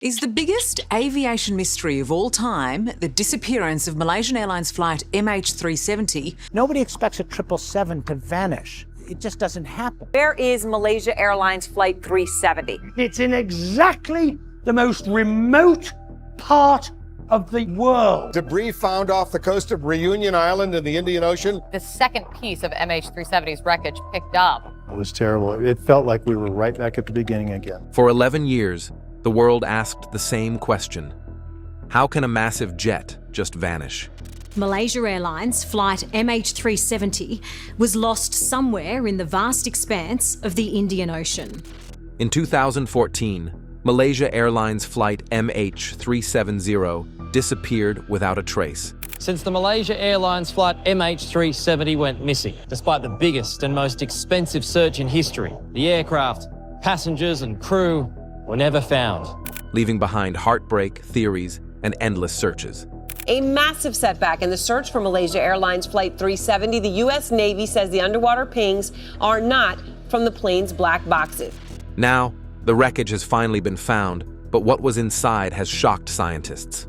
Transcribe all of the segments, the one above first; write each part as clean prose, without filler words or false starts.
Is the biggest aviation mystery of all time the disappearance of Malaysian Airlines Flight MH370? Nobody expects a 777 to vanish. It just doesn't happen. Where is Malaysia Airlines Flight 370? It's in exactly the most remote part of the world. Debris found off the coast of Reunion Island in the Indian Ocean. The second piece of MH370's wreckage picked up. It was terrible. It felt like we were right back at the beginning again. For 11 years, the world asked the same question. How can a massive jet just vanish? Malaysia Airlines Flight MH370 was lost somewhere in the vast expanse of the Indian Ocean. In 2014, Malaysia Airlines Flight MH370 disappeared without a trace. Since the Malaysia Airlines Flight MH370 went missing, despite the biggest and most expensive search in history, the aircraft, passengers and crew were never found, leaving behind heartbreak, theories, and endless searches. A massive setback in the search for Malaysia Airlines Flight 370. The U.S. Navy says the underwater pings are not from the plane's black boxes. Now, the wreckage has finally been found, but what was inside has shocked scientists.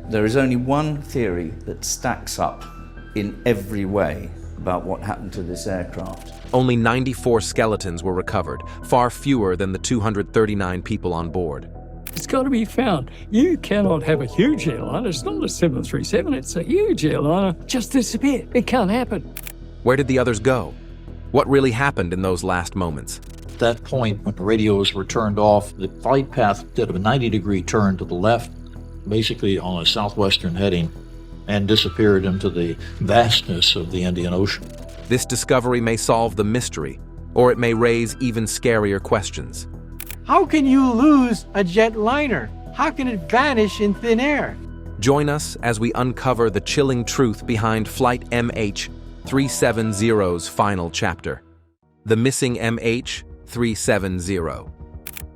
There is only one theory that stacks up in every way about what happened to this aircraft. Only 94 skeletons were recovered, far fewer than the 239 people on board. It's got to be found. You cannot have a huge airliner. It's not a 737, it's a huge airliner. Just disappear. It can't happen. Where did the others go? What really happened in those last moments? At that point, when the radios were turned off, the flight path did a 90-degree turn to the left, basically on a southwestern heading, and disappeared into the vastness of the Indian Ocean. This discovery may solve the mystery, or it may raise even scarier questions. How can you lose a jetliner? How can it vanish in thin air? Join us as we uncover the chilling truth behind Flight MH370's final chapter. The missing MH370.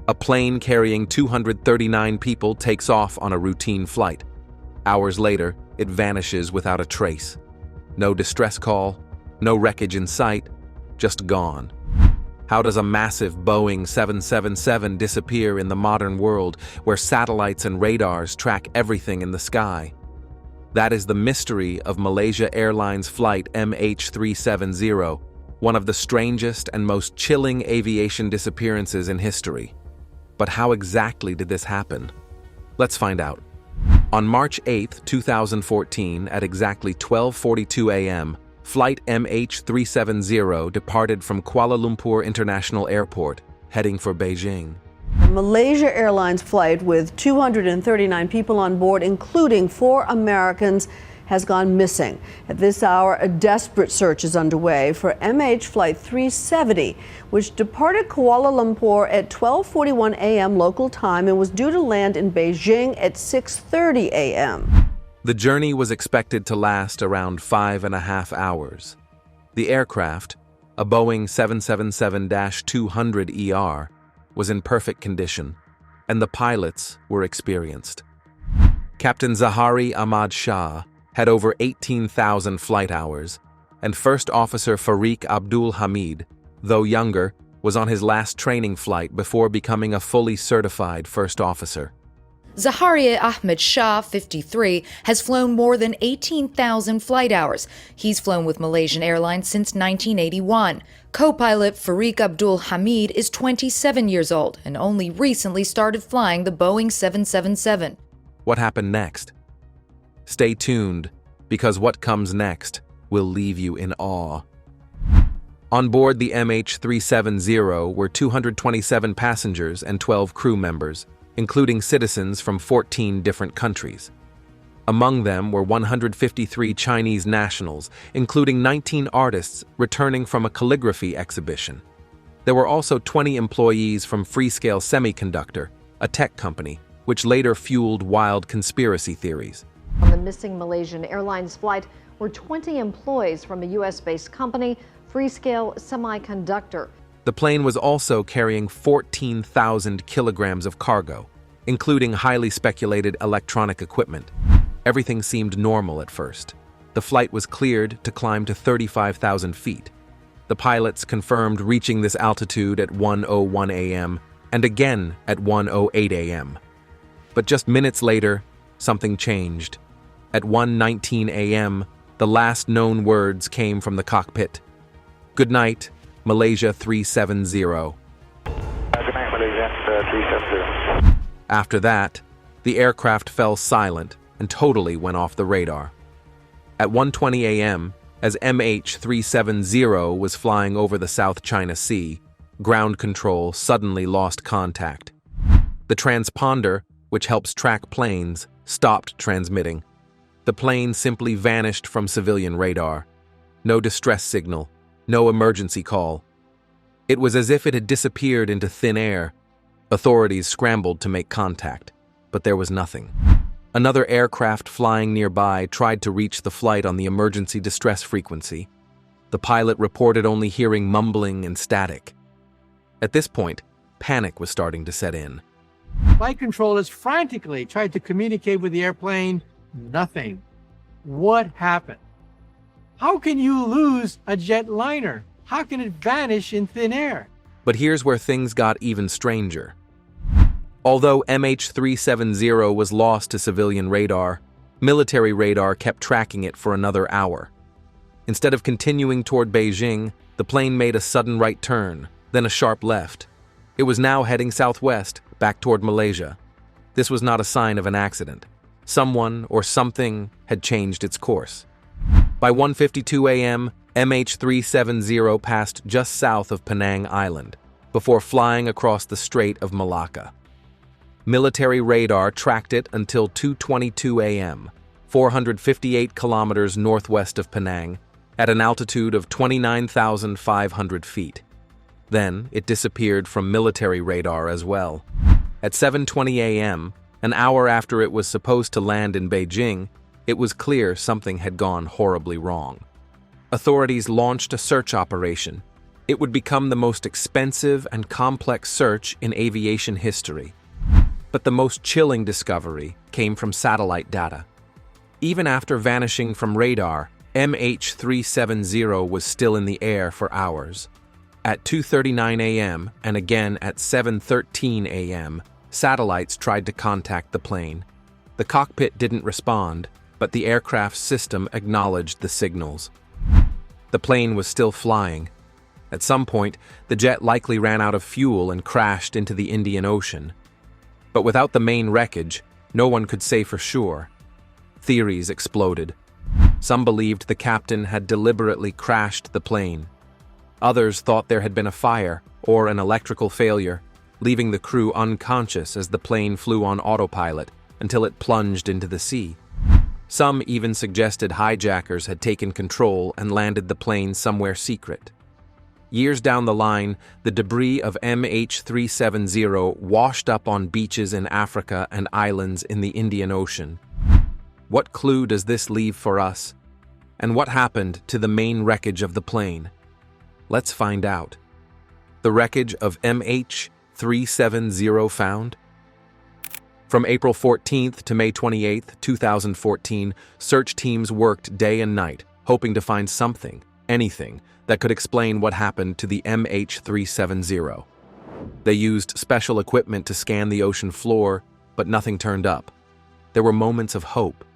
A plane carrying 239 people takes off on a routine flight. Hours later, it vanishes without a trace. No distress call, no wreckage in sight, just gone. How does a massive Boeing 777 disappear in the modern world where satellites and radars track everything in the sky? That is the mystery of Malaysia Airlines Flight MH370, one of the strangest and most chilling aviation disappearances in history. But how exactly did this happen? Let's find out. On March 8, 2014, at exactly 12:42 a.m., Flight MH370 departed from Kuala Lumpur International Airport, heading for Beijing. A Malaysia Airlines flight with 239 people on board, including 4 Americans, has gone missing. At this hour, a desperate search is underway for MH Flight 370, which departed Kuala Lumpur at 12:41 a.m. local time and was due to land in Beijing at 6:30 a.m. The journey was expected to last around 5.5 hours. The aircraft, a Boeing 777-200ER, was in perfect condition, and the pilots were experienced. Captain Zahari Ahmad Shah had over 18,000 flight hours, and First Officer Fariq Abdul Hamid, though younger, was on his last training flight before becoming a fully certified first officer. Zaharia Ahmed Shah, 53, has flown more than 18,000 flight hours. He's flown with Malaysian Airlines since 1981. Co-pilot Fariq Abdul Hamid is 27 years old and only recently started flying the Boeing 777. What happened next? Stay tuned, because what comes next will leave you in awe. On board the MH370 were 227 passengers and 12 crew members, including citizens from 14 different countries. Among them were 153 Chinese nationals, including 19 artists returning from a calligraphy exhibition. There were also 20 employees from Freescale Semiconductor, a tech company, which later fueled wild conspiracy theories. On the missing Malaysian Airlines flight were 20 employees from a U.S.-based company, Freescale Semiconductor. The plane was also carrying 14,000 kilograms of cargo, including highly speculated electronic equipment. Everything seemed normal at first. The flight was cleared to climb to 35,000 feet. The pilots confirmed reaching this altitude at 1:01 a.m. and again at 1:08 a.m. But just minutes later, something changed. At 1:19 a.m., the last known words came from the cockpit. "Good night, Malaysia 370. Good night, Malaysia 370. After that, the aircraft fell silent and totally went off the radar. At 1:20 a.m., as MH370 was flying over the South China Sea, ground control suddenly lost contact. The transponder, which helps track planes, stopped transmitting. The plane simply vanished from civilian radar. No distress signal, no emergency call. It was as if it had disappeared into thin air. Authorities scrambled to make contact, but there was nothing. Another aircraft flying nearby tried to reach the flight on the emergency distress frequency. The pilot reported only hearing mumbling and static. At this point, panic was starting to set in. Flight controllers frantically tried to communicate with the airplane. Nothing. What happened? How can you lose a jetliner? How can it vanish in thin air? But here's where things got even stranger. Although MH370 was lost to civilian radar, military radar kept tracking it for another hour. Instead of continuing toward Beijing, the plane made a sudden right turn, then a sharp left. It was now heading southwest, back toward Malaysia. This was not a sign of an accident. Someone or something had changed its course. By 1:52 a.m., MH370 passed just south of Penang Island, before flying across the Strait of Malacca. Military radar tracked it until 2:22 a.m., 458 kilometers northwest of Penang, at an altitude of 29,500 feet. Then it disappeared from military radar as well. At 7:20 a.m., an hour after it was supposed to land in Beijing, it was clear something had gone horribly wrong. Authorities launched a search operation. It would become the most expensive and complex search in aviation history. But the most chilling discovery came from satellite data. Even after vanishing from radar, MH370 was still in the air for hours. At 2:39 a.m. and again at 7:13 a.m., satellites tried to contact the plane. The cockpit didn't respond, but the aircraft's system acknowledged the signals. The plane was still flying. At some point, the jet likely ran out of fuel and crashed into the Indian Ocean. But without the main wreckage, no one could say for sure. Theories exploded. Some believed the captain had deliberately crashed the plane. Others thought there had been a fire or an electrical failure, leaving the crew unconscious as the plane flew on autopilot until it plunged into the sea. Some even suggested hijackers had taken control and landed the plane somewhere secret. Years down the line, the debris of MH370 washed up on beaches in Africa and islands in the Indian Ocean. What clue does this leave for us? And what happened to the main wreckage of the plane? Let's find out. The wreckage of MH370 found? From April 14th to May 28th, 2014, search teams worked day and night, hoping to find something, anything, that could explain what happened to the MH370. They used special equipment to scan the ocean floor, but nothing turned up. There were moments of hope.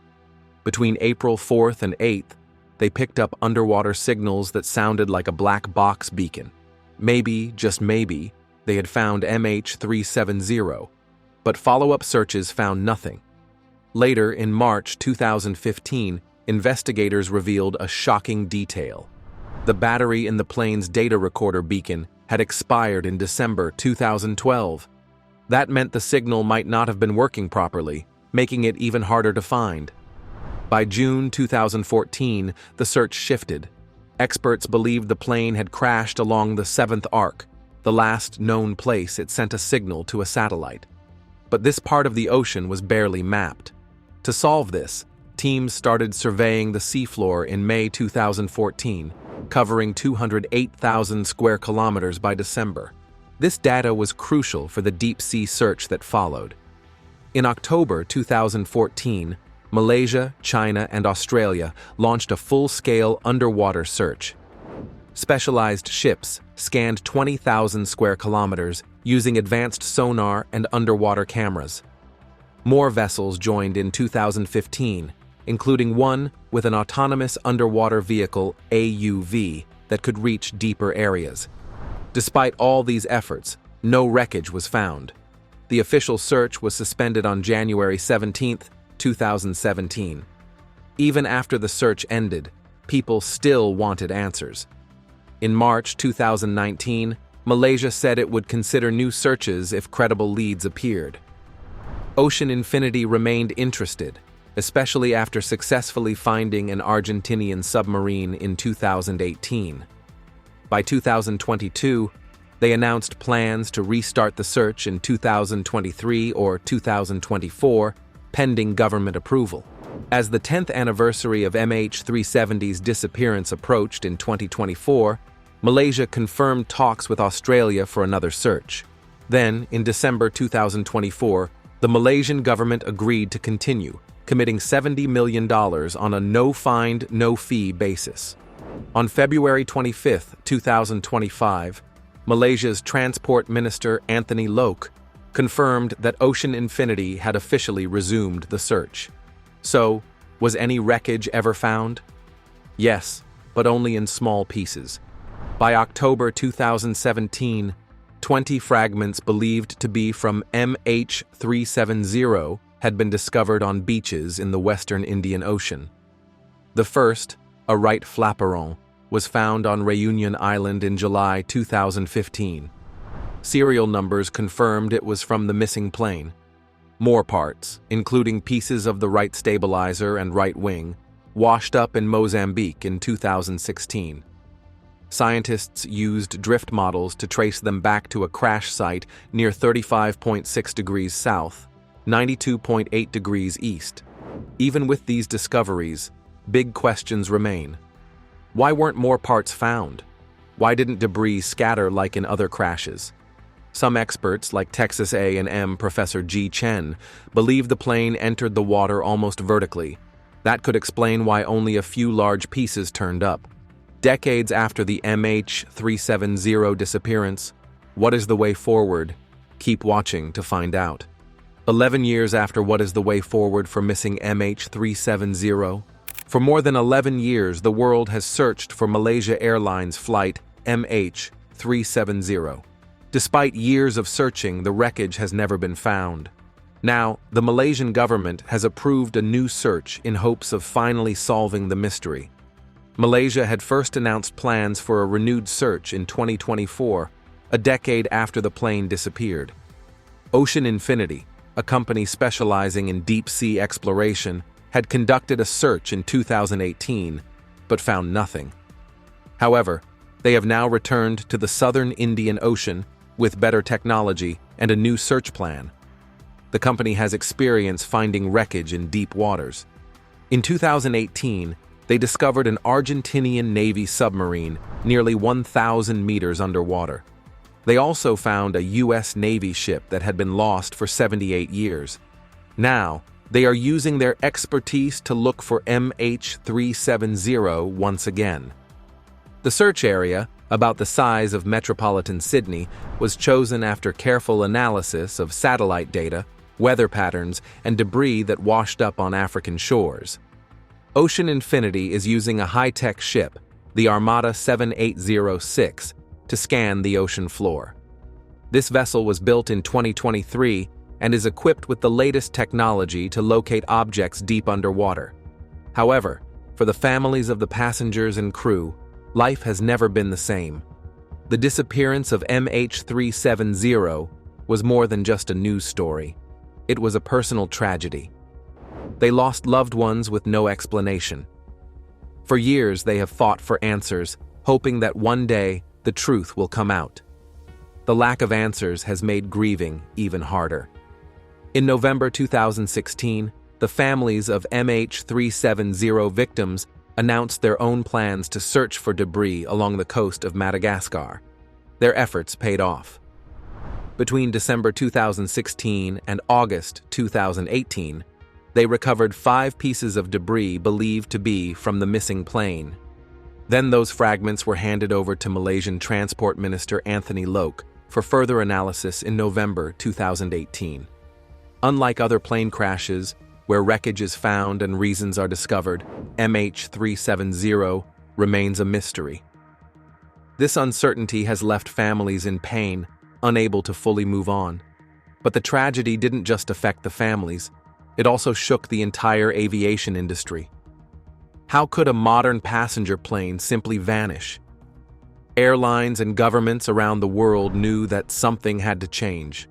Between April 4th and 8th, they picked up underwater signals that sounded like a black box beacon. Maybe, just maybe, they had found MH370, but follow-up searches found nothing. Later, in March 2015, investigators revealed a shocking detail. The battery in the plane's data recorder beacon had expired in December 2012. That meant the signal might not have been working properly, making it even harder to find. By June 2014, the search shifted. Experts believed the plane had crashed along the 7th arc, the last known place it sent a signal to a satellite. But this part of the ocean was barely mapped. To solve this, teams started surveying the seafloor in May 2014, covering 208,000 square kilometers by December. This data was crucial for the deep-sea search that followed. In October 2014, Malaysia, China, and Australia launched a full-scale underwater search. Specialized ships scanned 20,000 square kilometers using advanced sonar and underwater cameras. More vessels joined in 2015, including one with an autonomous underwater vehicle AUV that could reach deeper areas. Despite all these efforts, no wreckage was found. The official search was suspended on January 17, 2017. Even after the search ended, people still wanted answers. In March 2019, Malaysia said it would consider new searches if credible leads appeared. Ocean Infinity remained interested, especially after successfully finding an Argentinian submarine in 2018. By 2022, they announced plans to restart the search in 2023 or 2024, pending government approval. As the 10th anniversary of MH370's disappearance approached in 2024, Malaysia confirmed talks with Australia for another search. Then, in December 2024, the Malaysian government agreed to continue, committing $70 million on a no-find, no-fee basis. On February 25, 2025, Malaysia's Transport Minister Anthony Loke confirmed that Ocean Infinity had officially resumed the search. So, was any wreckage ever found? Yes, but only in small pieces. By October 2017, 20 fragments believed to be from MH370 had been discovered on beaches in the western Indian Ocean. The first, a right flaperon, was found on Réunion Island in July 2015. Serial numbers confirmed it was from the missing plane. More parts, including pieces of the right stabilizer and right wing, washed up in Mozambique in 2016. Scientists used drift models to trace them back to a crash site near 35.6 degrees south, 92.8 degrees east. Even with these discoveries, big questions remain. Why weren't more parts found? Why didn't debris scatter like in other crashes? Some experts, like Texas A&M Professor G. Chen, believe the plane entered the water almost vertically. That could explain why only a few large pieces turned up. Decades after the MH370 disappearance, what is the way forward? Keep watching to find out. 11 years after what is the way forward for missing MH370? For more than 11 years, the world has searched for Malaysia Airlines Flight MH370. Despite years of searching, the wreckage has never been found. Now, the Malaysian government has approved a new search in hopes of finally solving the mystery. Malaysia had first announced plans for a renewed search in 2024, a decade after the plane disappeared. Ocean Infinity, a company specializing in deep-sea exploration, had conducted a search in 2018, but found nothing. However, they have now returned to the southern Indian Ocean with better technology and a new search plan. The company has experience finding wreckage in deep waters. In 2018, they discovered an Argentinian Navy submarine nearly 1,000 meters underwater. They also found a U.S. Navy ship that had been lost for 78 years. Now, they are using their expertise to look for MH370 once again. The search area, about the size of metropolitan Sydney, was chosen after careful analysis of satellite data, weather patterns, and debris that washed up on African shores. Ocean Infinity is using a high-tech ship, the Armada 7806, to scan the ocean floor. This vessel was built in 2023 and is equipped with the latest technology to locate objects deep underwater. However, for the families of the passengers and crew, life has never been the same. The disappearance of MH370 was more than just a news story. It was a personal tragedy. They lost loved ones with no explanation. For years, they have fought for answers, hoping that one day the truth will come out. The lack of answers has made grieving even harder. In November 2016, the families of MH370 victims announced their own plans to search for debris along the coast of Madagascar. Their efforts paid off. Between December 2016 and August 2018, they recovered 5 pieces of debris believed to be from the missing plane. Then those fragments were handed over to Malaysian Transport Minister Anthony Loke for further analysis in November 2018. Unlike other plane crashes, where wreckage is found and reasons are discovered, MH370 remains a mystery. This uncertainty has left families in pain, unable to fully move on. But the tragedy didn't just affect the families, it also shook the entire aviation industry. How could a modern passenger plane simply vanish? Airlines and governments around the world knew that something had to change.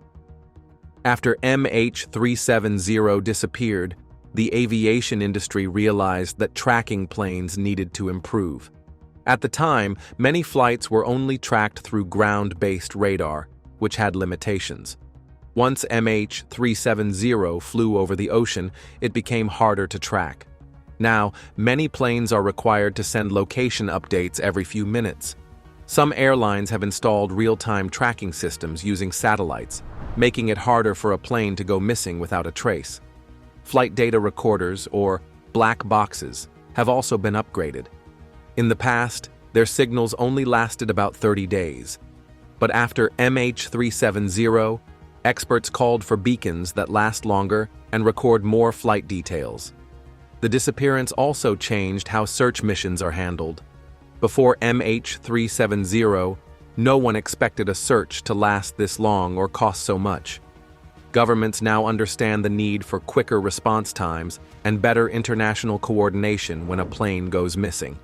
After MH370 disappeared, the aviation industry realized that tracking planes needed to improve. At the time, many flights were only tracked through ground-based radar, which had limitations. Once MH370 flew over the ocean, it became harder to track. Now, many planes are required to send location updates every few minutes. Some airlines have installed real-time tracking systems using satellites, making it harder for a plane to go missing without a trace. Flight data recorders, or black boxes, have also been upgraded. In the past, their signals only lasted about 30 days. But after MH370, experts called for beacons that last longer and record more flight details. The disappearance also changed how search missions are handled. Before MH370, no one expected a search to last this long or cost so much. Governments now understand the need for quicker response times and better international coordination when a plane goes missing.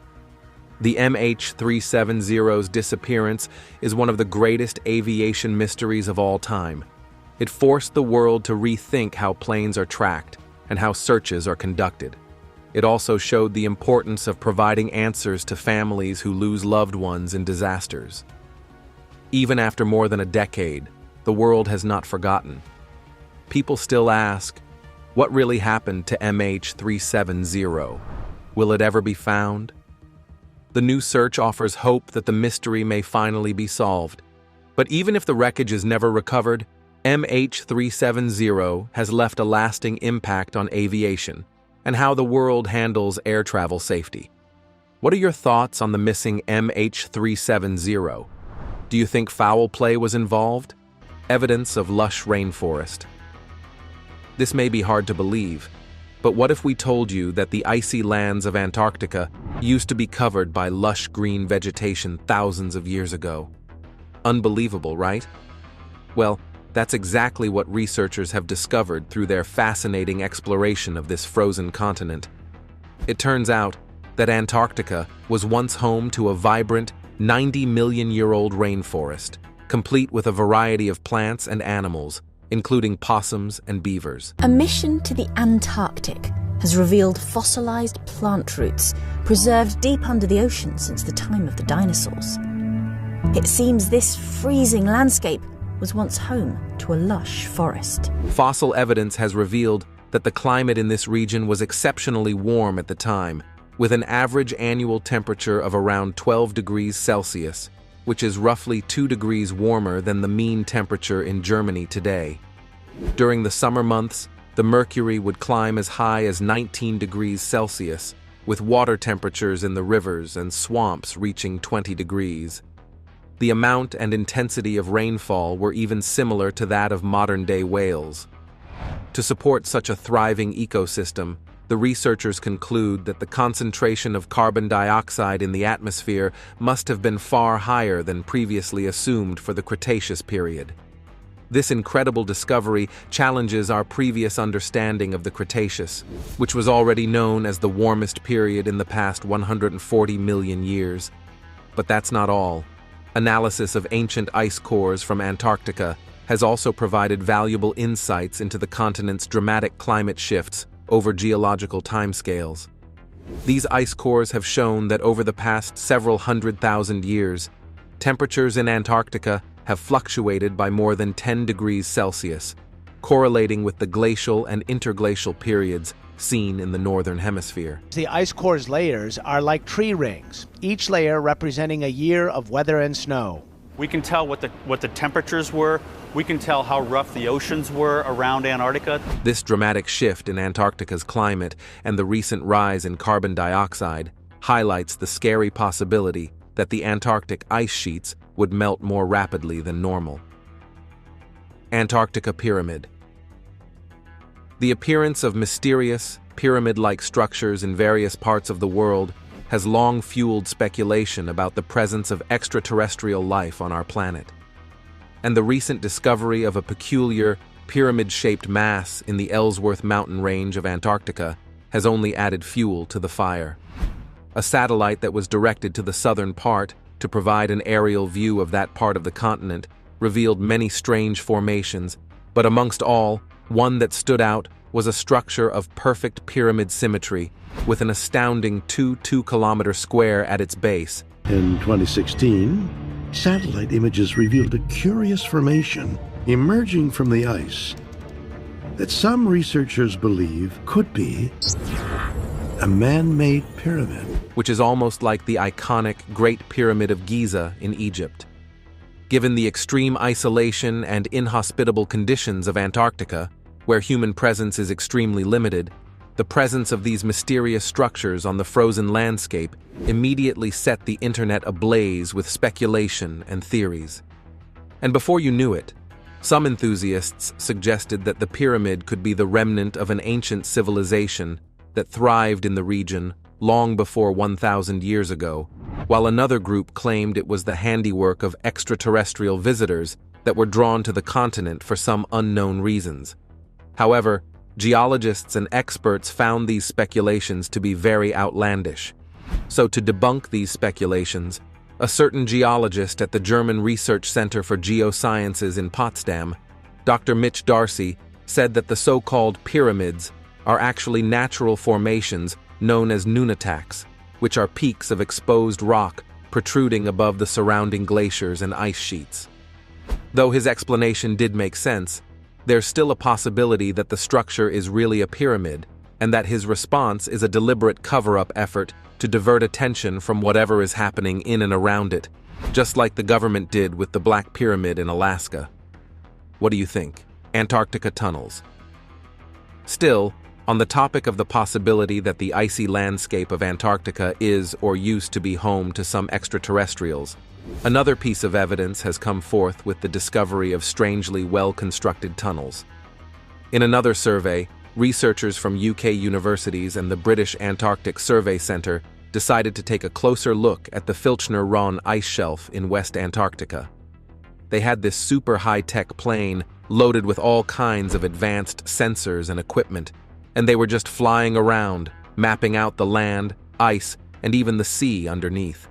The MH370's disappearance is one of the greatest aviation mysteries of all time. It forced the world to rethink how planes are tracked and how searches are conducted. It also showed the importance of providing answers to families who lose loved ones in disasters. Even after more than a decade, the world has not forgotten. People still ask, what really happened to MH370? Will it ever be found? The new search offers hope that the mystery may finally be solved. But even if the wreckage is never recovered, MH370 has left a lasting impact on aviation and how the world handles air travel safety. What are your thoughts on the missing MH370? Do you think foul play was involved? Evidence of lush rainforest. This may be hard to believe, but what if we told you that the icy lands of Antarctica used to be covered by lush green vegetation thousands of years ago? Unbelievable, right? Well, that's exactly what researchers have discovered through their fascinating exploration of this frozen continent. It turns out that Antarctica was once home to a vibrant 90-million-year-old rainforest, complete with a variety of plants and animals, including possums and beavers. A mission to the Antarctic has revealed fossilized plant roots preserved deep under the ocean since the time of the dinosaurs. It seems this freezing landscape was once home to a lush forest. Fossil evidence has revealed that the climate in this region was exceptionally warm at the time, with an average annual temperature of around 12 degrees Celsius, which is roughly 2 degrees warmer than the mean temperature in Germany today. During the summer months, the mercury would climb as high as 19 degrees Celsius, with water temperatures in the rivers and swamps reaching 20 degrees. The amount and intensity of rainfall were even similar to that of modern-day Wales. To support such a thriving ecosystem, the researchers conclude that the concentration of carbon dioxide in the atmosphere must have been far higher than previously assumed for the Cretaceous period. This incredible discovery challenges our previous understanding of the Cretaceous, which was already known as the warmest period in the past 140 million years. But that's not all. Analysis of ancient ice cores from Antarctica has also provided valuable insights into the continent's dramatic climate shifts over geological timescales. These ice cores have shown that over the past several 100,000 years, temperatures in Antarctica have fluctuated by more than 10 degrees Celsius, correlating with the glacial and interglacial periods seen in the northern hemisphere. The ice core's layers are like tree rings, each layer representing a year of weather and snow. We can tell what the temperatures were. We can tell how rough the oceans were around Antarctica. This dramatic shift in Antarctica's climate and the recent rise in carbon dioxide highlights the scary possibility that the Antarctic ice sheets would melt more rapidly than normal. Antarctica Pyramid. The appearance of mysterious, pyramid-like structures in various parts of the world has long fueled speculation about the presence of extraterrestrial life on our planet. And the recent discovery of a peculiar, pyramid-shaped mass in the Ellsworth mountain range of Antarctica has only added fuel to the fire. A satellite that was directed to the southern part to provide an aerial view of that part of the continent revealed many strange formations, but amongst all, one that stood out was a structure of perfect pyramid symmetry with an astounding 2 kilometer square at its base. In 2016, satellite images revealed a curious formation emerging from the ice that some researchers believe could be a man-made pyramid. Which is almost like the iconic Great Pyramid of Giza in Egypt. Given the extreme isolation and inhospitable conditions of Antarctica, where human presence is extremely limited, the presence of these mysterious structures on the frozen landscape immediately set the internet ablaze with speculation and theories. And before you knew it, some enthusiasts suggested that the pyramid could be the remnant of an ancient civilization that thrived in the region long before 1,000 years ago, while another group claimed it was the handiwork of extraterrestrial visitors that were drawn to the continent for some unknown reasons. However, geologists and experts found these speculations to be very outlandish. So to debunk these speculations, a certain geologist at the German Research Center for Geosciences in Potsdam, Dr. Mitch Darcy, said that the so-called pyramids are actually natural formations known as nunataks, which are peaks of exposed rock protruding above the surrounding glaciers and ice sheets. Though his explanation did make sense, there's still a possibility that the structure is really a pyramid, and that his response is a deliberate cover-up effort to divert attention from whatever is happening in and around it, just like the government did with the Black Pyramid in Alaska. What do you think? Antarctica tunnels. Still, on the topic of the possibility that the icy landscape of Antarctica is or used to be home to some extraterrestrials, another piece of evidence has come forth with the discovery of strangely well-constructed tunnels. In another survey, researchers from UK universities and the British Antarctic Survey Centre decided to take a closer look at the Filchner-Ronne ice shelf in West Antarctica. They had this super high-tech plane loaded with all kinds of advanced sensors and equipment, and they were just flying around, mapping out the land, ice, and even the sea underneath.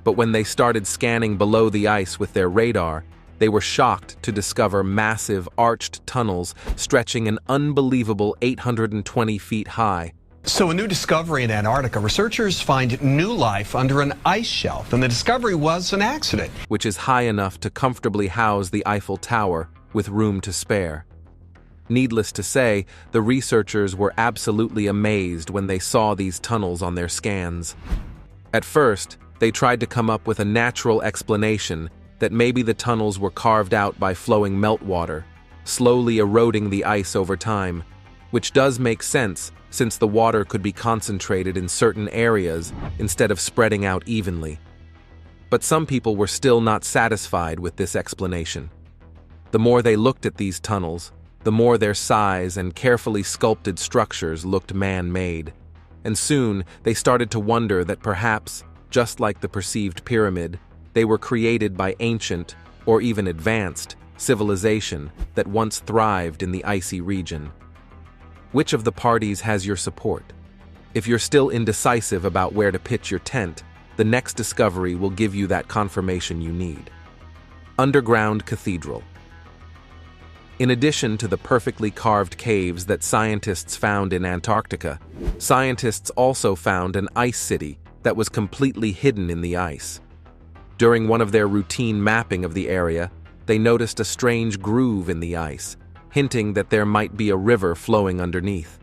But when they started scanning below the ice with their radar, they were shocked to discover massive arched tunnels stretching an unbelievable 820 feet high. So a new discovery in Antarctica. Researchers find new life under an ice shelf, and the discovery was an accident. Which is high enough to comfortably house the Eiffel Tower with room to spare. Needless to say, the researchers were absolutely amazed when they saw these tunnels on their scans. At first, they tried to come up with a natural explanation that maybe the tunnels were carved out by flowing meltwater, slowly eroding the ice over time, which does make sense since the water could be concentrated in certain areas instead of spreading out evenly. But some people were still not satisfied with this explanation. The more they looked at these tunnels, the more their size and carefully sculpted structures looked man-made. And soon, they started to wonder that perhaps, just like the perceived pyramid, they were created by ancient, or even advanced, civilization that once thrived in the icy region. Which of the parties has your support? If you're still indecisive about where to pitch your tent, the next discovery will give you that confirmation you need. Underground cathedral. In addition to the perfectly carved caves that scientists found in Antarctica, scientists also found an ice city that was completely hidden in the ice. During one of their routine mapping of the area, they noticed a strange groove in the ice, hinting that there might be a river flowing underneath.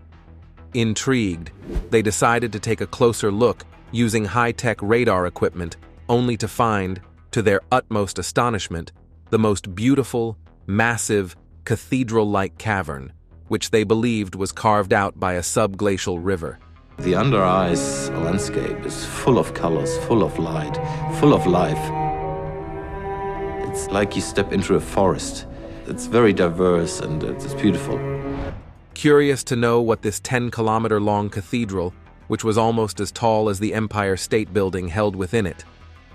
Intrigued, they decided to take a closer look using high-tech radar equipment, only to find, to their utmost astonishment, the most beautiful, massive, cathedral-like cavern, which they believed was carved out by a subglacial river. The under-ice landscape is full of colors, full of light, full of life. It's like you step into a forest. It's very diverse and it's beautiful. Curious to know what this 10-kilometer-long cathedral, which was almost as tall as the Empire State Building, held within it,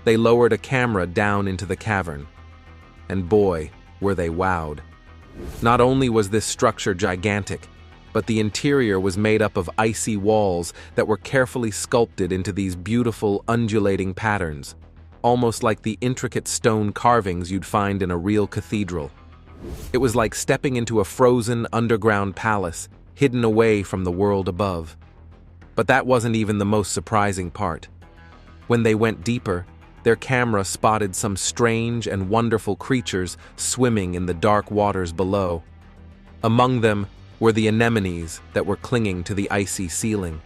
they lowered a camera down into the cavern. And boy, were they wowed. Not only was this structure gigantic, but the interior was made up of icy walls that were carefully sculpted into these beautiful, undulating patterns, almost like the intricate stone carvings you'd find in a real cathedral. It was like stepping into a frozen underground palace, hidden away from the world above. But that wasn't even the most surprising part. When they went deeper, their camera spotted some strange and wonderful creatures swimming in the dark waters below. Among them were the anemones that were clinging to the icy ceiling.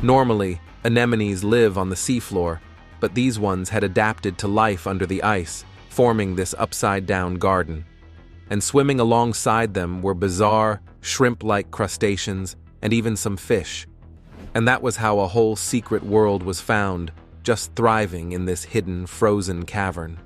Normally, anemones live on the seafloor, but these ones had adapted to life under the ice, forming this upside-down garden. And swimming alongside them were bizarre, shrimp-like crustaceans and even some fish. And that was how a whole secret world was found, just thriving in this hidden, frozen cavern.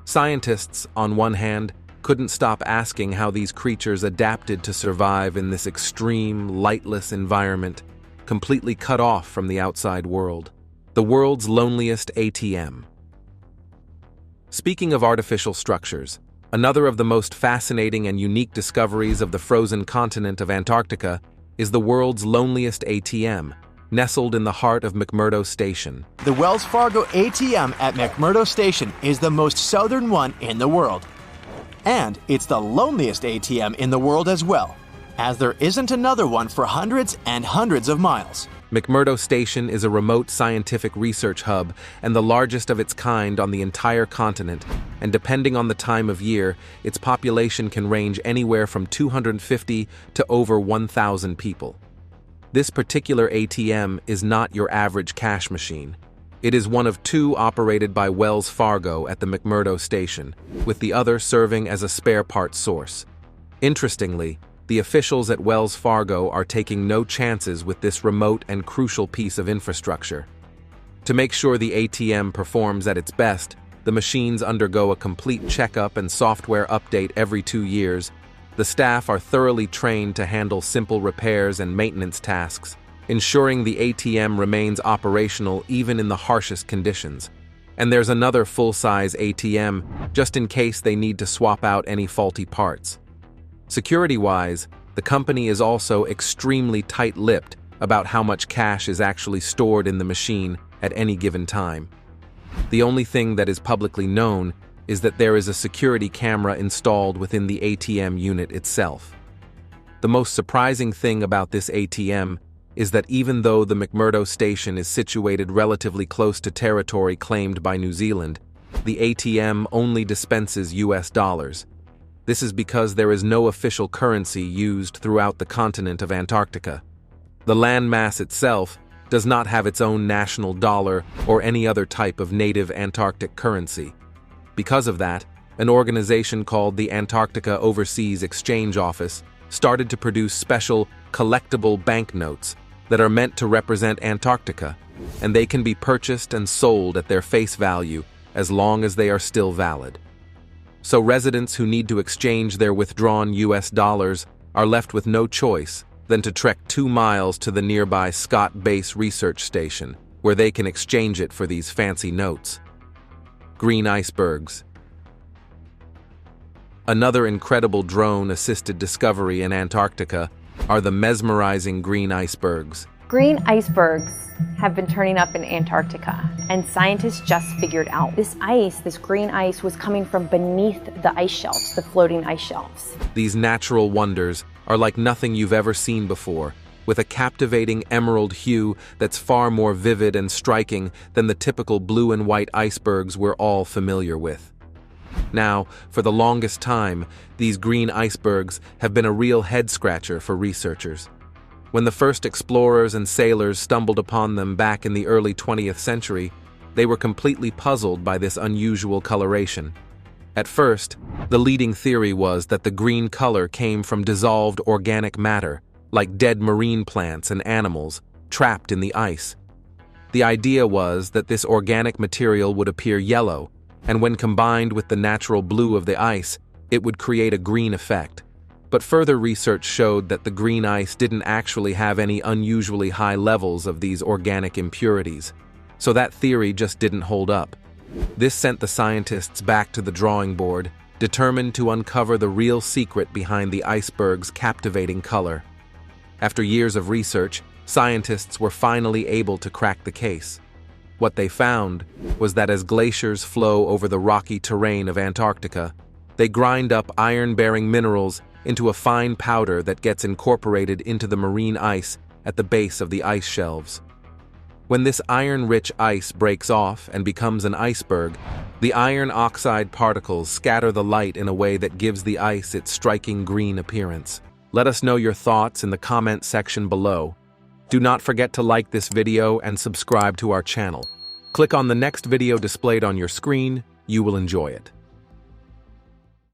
Scientists, on one hand, couldn't stop asking how these creatures adapted to survive in this extreme, lightless environment, completely cut off from the outside world. The world's loneliest ATM. Speaking of artificial structures, another of the most fascinating and unique discoveries of the frozen continent of Antarctica is the world's loneliest ATM, nestled in the heart of McMurdo Station. The Wells Fargo ATM at McMurdo Station is the most southern one in the world. And it's the loneliest ATM in the world as well, as there isn't another one for hundreds and hundreds of miles. McMurdo Station is a remote scientific research hub and the largest of its kind on the entire continent, and depending on the time of year, its population can range anywhere from 250 to over 1,000 people. This particular ATM is not your average cash machine. It is one of two operated by Wells Fargo at the McMurdo Station, with the other serving as a spare parts source. Interestingly, the officials at Wells Fargo are taking no chances with this remote and crucial piece of infrastructure. To make sure the ATM performs at its best, the machines undergo a complete checkup and software update every 2 years. The staff are thoroughly trained to handle simple repairs and maintenance tasks, ensuring the ATM remains operational even in the harshest conditions. And there's another full-size ATM, just in case they need to swap out any faulty parts. Security-wise, the company is also extremely tight-lipped about how much cash is actually stored in the machine at any given time. The only thing that is publicly known is that there is a security camera installed within the ATM unit itself. The most surprising thing about this ATM is that even though the McMurdo Station is situated relatively close to territory claimed by New Zealand, the ATM only dispenses US dollars. This is because there is no official currency used throughout the continent of Antarctica. The landmass itself does not have its own national dollar or any other type of native Antarctic currency. Because of that, an organization called the Antarctica Overseas Exchange Office started to produce special collectible banknotes that are meant to represent Antarctica, and they can be purchased and sold at their face value as long as they are still valid. So residents who need to exchange their withdrawn US dollars are left with no choice than to trek 2 miles to the nearby Scott Base Research Station, where they can exchange it for these fancy notes. Green icebergs. Another incredible drone-assisted discovery in Antarctica are the mesmerizing green icebergs. Green icebergs have been turning up in Antarctica, and scientists just figured out this green ice, was coming from beneath the ice shelves, the floating ice shelves. These natural wonders are like nothing you've ever seen before, with a captivating emerald hue that's far more vivid and striking than the typical blue and white icebergs we're all familiar with. Now, for the longest time, these green icebergs have been a real head-scratcher for researchers. When the first explorers and sailors stumbled upon them back in the early 20th century, they were completely puzzled by this unusual coloration. At first, the leading theory was that the green color came from dissolved organic matter, like dead marine plants and animals, trapped in the ice. The idea was that this organic material would appear yellow, and when combined with the natural blue of the ice, it would create a green effect. But further research showed that the green ice didn't actually have any unusually high levels of these organic impurities, so that theory just didn't hold up. This sent the scientists back to the drawing board, determined to uncover the real secret behind the iceberg's captivating color. After years of research, scientists were finally able to crack the case. What they found was that as glaciers flow over the rocky terrain of Antarctica, they grind up iron-bearing minerals into a fine powder that gets incorporated into the marine ice at the base of the ice shelves. When this iron-rich ice breaks off and becomes an iceberg, the iron oxide particles scatter the light in a way that gives the ice its striking green appearance. Let us know your thoughts in the comment section below. Do not forget to like this video and subscribe to our channel. Click on the next video displayed on your screen. You will enjoy it.